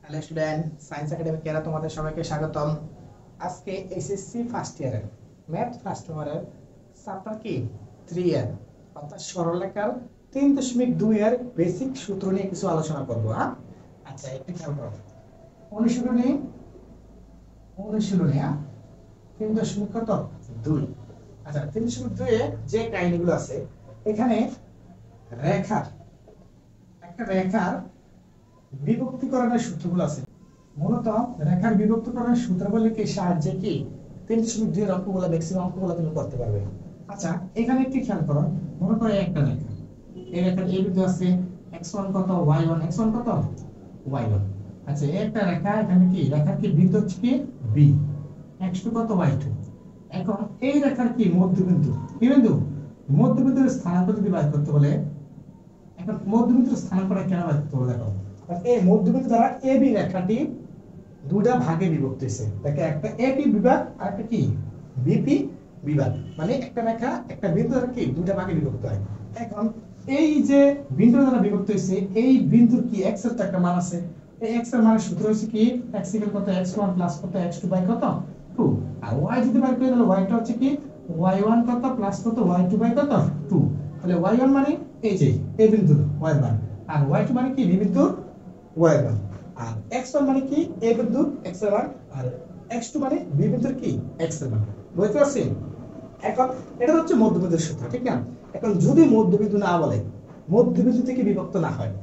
Hello student, science academy কেরা তোমাদের সবাইকে স্বাগতম। আজকে এসএসসি ফার্স্ট ইয়ারের ম্যাথ ফার্স্ট ইয়ারের চ্যাপ্টার কি 3 এর অর্থাৎ সরলরেখার 3.2 এর বেসিক সূত্র নিয়ে কিছু আলোচনা করব। আচ্ছা, একটু খেয়াল করো। অনুশীলনী 3.2। আচ্ছা, 3.2 এ যে কাহিনীগুলো আছে এখানে রেখার বিভক্তিকরণের সূত্রগুলো আছে। মূলত রেখার বিভক্তিকরণের সূত্রাবলীকে সাহায্যে কি 3.2 এর অঙ্কগুলো ম্যাক্সিমাম অঙ্কগুলো তুমি করতে পারবে। আচ্ছা, এখানে একটু খেয়াল করো। মনে করো একটা রেখা, এই রেখার এই বিন্দু আছে x1 কত, y1 x1 কত, y1। আচ্ছা, এই একটা রেখা, এখানে কি রেখার কি বিন্দু হচ্ছে কি b, x2 কত, y2। এখন এই রেখার কি মধ্যবিন্দু, কি বিন্দু, মধ্যবিন্দুর স্থানাঙ্ক যদি বের করতে বলে, এখন মধ্যবিন্দুর স্থানাঙ্কটা কেন বের করতে বলে দেখো। এই মধ্যবিন্দু দ্বারা AB রেখাটি দুটো ভাগে বিভক্ত হয়েছে। দেখো, একটা AP বিভাগ আর একটা কি BP বিভাগ, মানে একটা রেখা একটা বিন্দু দ্বারা কি দুটো ভাগে বিভক্ত হয়। এখন এই যে বিন্দু দ্বারা বিভক্ত হয়েছে, এই বিন্দুর কি x এর একটা মান আছে। এই x এর মানের সূত্র হচ্ছে কি x = কত, x1 + কত, x2 / কত 2। আর y যদি বের করে তাহলে y টা হচ্ছে কি y1 কত প্লাস কত, y2 / কত 2। তাহলে y1 মানে এই যে এই বিন্দুর y1, আর y2 মানে কি b বিন্দুর y1, আর x1 মানে কি a বিন্দুর x1, আর x2 মানে b বিন্দুর কি x1। বুঝতে পারছেন? এখন এটা হচ্ছে মধ্যবিন্দুর সূত্র, ঠিক না? এখন যদি মধ্যবিন্দু না বলে, মধ্যবিন্দু থেকে বিভক্ত না হয়,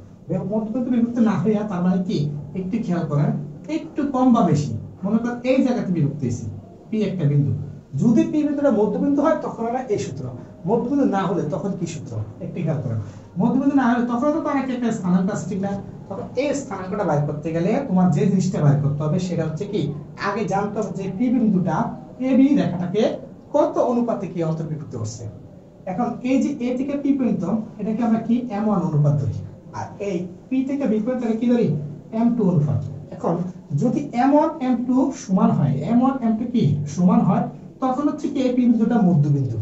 মধ্যবিন্দু বিভক্ত না হইয়া তার মানে কি একটু খেয়াল করেন, একটু কম বা বেশি, মনে করেন এই জায়গাতে বিভক্ত হইছে p একটা বিন্দু। যদি p বিন্দুটা মধ্যবিন্দু হয় তখন আমরা এই সূত্র, মধ্যবিন্দু না হলে তখন কি সূত্র একটু খেয়াল করেন। মধ্যবিন্দু না হলে তখন তো তার একটা স্থানাঙ্ক আছে, ঠিক না? তখন এই স্থানাঙ্কটা বের করতে গেলে তোমার যে জিনিসটা বের করতে হবে সেটা হচ্ছে কি আগে জানতে হবে যে p বিন্দুটা ab রেখাটাকে কত অনুপাতে কি অন্তর্ভুক্ত করছে। এখন এই যে a থেকে p পর্যন্ত এটাকে আমরা কি m1 অনুপাত ধরি, আর এই p থেকে b পর্যন্ত কি ধরি m2 অনুপাত। এখন যদি m1 m2 সমান হয়, m1 m2 কি সমান হয়, তখন হচ্ছে কি এই p বিন্দুটা মধ্যবিন্দু।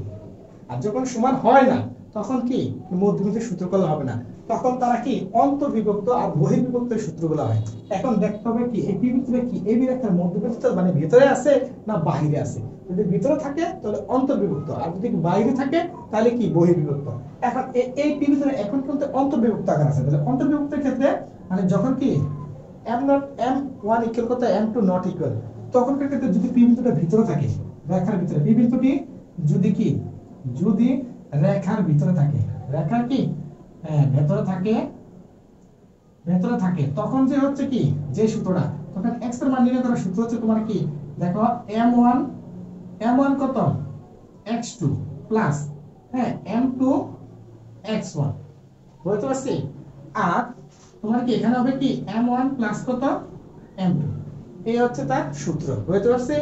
আর যখন সমান হয় না তখন কি মধ্যবিন্দুর সূত্র করলে হবে না, তখন তারা কি অন্তর্বিভক্ত আর বহির্বিভক্তের সূত্রগুলো হয়। এখন দেখতে হবে কি এই p বিন্দুটা কি এই রেখার মধ্যবিন্দু মানে ভিতরে আছে না বাইরে আছে। যদি ভিতরে থাকে তাহলে অন্তর্বিভক্ত, আর যদি বাইরে থাকে তাহলে কি বহির্বিভক্ত। এখন এই p বিন্দুটা এখন কিন্তু অন্তর্বিভক্ত আকার আছে। তাহলে অন্তর্বিভক্তের ক্ষেত্রে মানে যখন কি m1 = কত, m2 ≠ তখনকার ক্ষেত্রে যদি p বিন্দুটা ভিতরে থাকে, রেখার ভিতরে p বিন্দুটি যদি কি যদি রেখার ভিতরে থাকে, রেখার কি ভেতরে থাকে তখন যে হচ্ছে কি যে সূত্রটা, তখন x এর মান নির্ণয় করার সূত্র হচ্ছে তোমার কি দেখো m1 কত x2 প্লাস m2 x1। বুঝতে পারছি? আর তোমার কি এখানে হবে কি m1 প্লাস কত m2, এই হচ্ছে তার সূত্র। বুঝতে পারছি?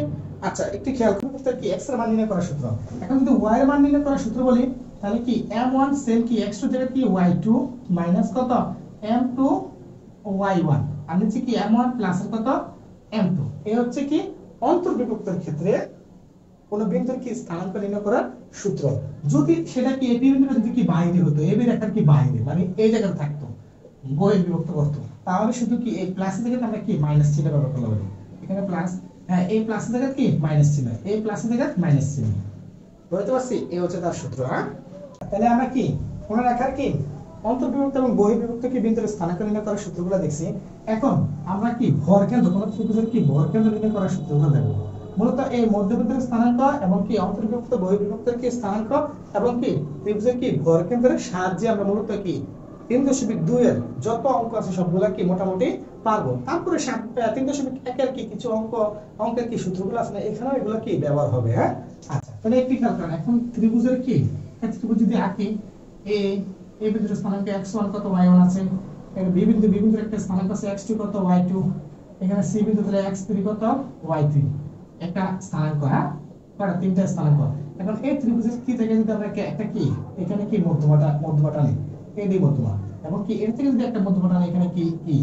আচ্ছা, একটু খেয়াল করতে কি x এর মান নির্ণয় করার সূত্র। এখন যদি y এর মান নির্ণয় করার সূত্র বলি তাহলে কি m1 সেম কি x2 জায়গায় কি y2 মাইনাস কত m2 y1, আর নিচে কি m1 প্লাস কত m2। এই হচ্ছে কি অন্তর্বিভক্তের ক্ষেত্রে কোন বিন্দুর কি স্থানাঙ্ক নির্ণয় করার সূত্র। যদি সেটা কি এই বিন্দুটা যদি কি বাইরে হতো, এই রেখার কি বাইরে মানে এই জায়গায় থাকতো, বহির্বিভক্ত করতো, তাহলে শুধু কি এই প্লাস থেকে আমরা কি মাইনাস চিহ্ন ব্যবহার করতে পারি। এখানে প্লাস, এই প্লাস থেকে কি মাইনাস চিহ্ন, এই প্লাস থেকে মাইনাস চিহ্ন। বুঝতে পারছি? এই হচ্ছে তার সূত্র। তাহলে আমরা কি কোন রেখার কি অন্তর্বিভক্ত এবং বহির্বিভক্ত কি বিন্দুর স্থানাঙ্ক নির্ণয় করার সূত্রগুলো দেখছি। এখন আমরা কি ভরকেন্দ্র, কোন ত্রিভুজের কি ভরকেন্দ্র নির্ণয় করার সূত্রগুলো দেখব। মূলত এই মধ্যবিন্দুর স্থানাঙ্ক এবং কি অন্তর্বিভক্ত বহির্বিভক্তের কি স্থানাঙ্ক এবং কি ত্রিভুজের কি ভরকেন্দ্রের সাহায্যে আমরা মূলত কি 3.2 এর যত অঙ্ক আছে সবগুলা কি মোটামুটি পারবো। তারপরে 3.1 এর কি কিছু অঙ্কের কি সূত্রগুলো আছে না, এখানেও এগুলো কি ব্যবহার হবে। আচ্ছা, তাহলে একটু খেয়াল করেন। এখন ত্রিভুজের কি ত্রিভুজ যদি আঁকি, এই বিন্দুর স্থানাঙ্ক x1 কত, y1 আছে, এর b বিন্দুর একটা স্থানাঙ্ক আছে x2 কত, y2, এখানে c বিন্দু তাহলে x3 কত, y3 একটা স্থানাঙ্ক। কয়টা? তিনটা স্থানাঙ্ক। এখন এই ত্রিভুজের কি থেকে যদি আমরা একটা কি এখানে কি মধ্যমাটা নিই, এই দুই মধ্যমা, এবং কি এর থেকে যদি একটা মধ্যমাটা নিই, এখানে কি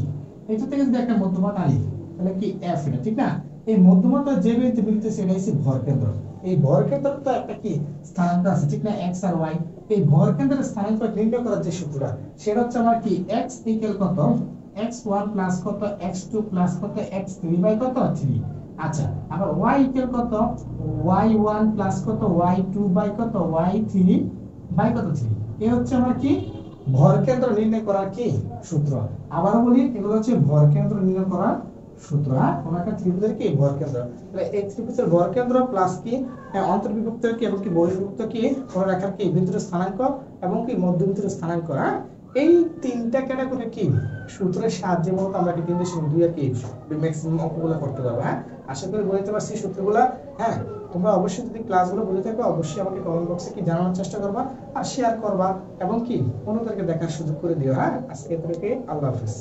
এটা থেকে যদি একটা মধ্যমাটা নিই তাহলে কি f, এটা ঠিক না? এই মধ্যমাটা যে বিন্দুতে মিলছে সেটা হচ্ছে ভরকেন্দ্র। এই ভরকেন্দ্রের তো একটা কি স্থানাঙ্ক আছে, ঠিক না, x আর y। এই ভরকেন্দ্রের স্থানাঙ্ক নির্ণয় করার যে সূত্রটা সেটা হচ্ছে আমার কি x = কত x1 প্লাস কত x2 প্লাস কত x3 বাই কত 3। আচ্ছা আবার y ইকুয়াল কত y1 প্লাস কত y2 বাই কত y3 বাই কত 3। এই হচ্ছে আমার কি ভর কেন্দ্র নির্ণয় করার কি সূত্র। আবারও বলি এগুলো হচ্ছে ভর কেন্দ্র নির্ণয় করার সূত্র। কোন একটা ত্রিভুজের কি ভর কেন্দ্র, তাহলে এই ত্রিভুজের ভর কেন্দ্র প্লাস কি অন্তর্বিভক্তের কি এবং কি বহির্ভুক্ত কি কোন রেখার কি বিন্দুর স্থানাঙ্ক এবং কি মধ্যবিন্দুর স্থানাঙ্ক। এই তিনটা ক্যাটাগরি কি সূত্রের সাহায্যে মূলত আমরা কি 3.2 এর কি ম্যাক্সিমাম অঙ্কগুলো করতে পারবো। হ্যাঁ, আশা করি বুঝতে পারছি সূত্রগুলো। হ্যাঁ, তোমরা অবশ্যই যদি ক্লাসগুলো বুঝে থাকো অবশ্যই আমাকে কমেন্ট বক্সে কি জানানোর চেষ্টা করবা আর শেয়ার করবা এবং কি অন্যদেরকে দেখার সুযোগ করে দিও। হ্যাঁ, আজকে এতটুকুই, আল্লাহ হাফেজ।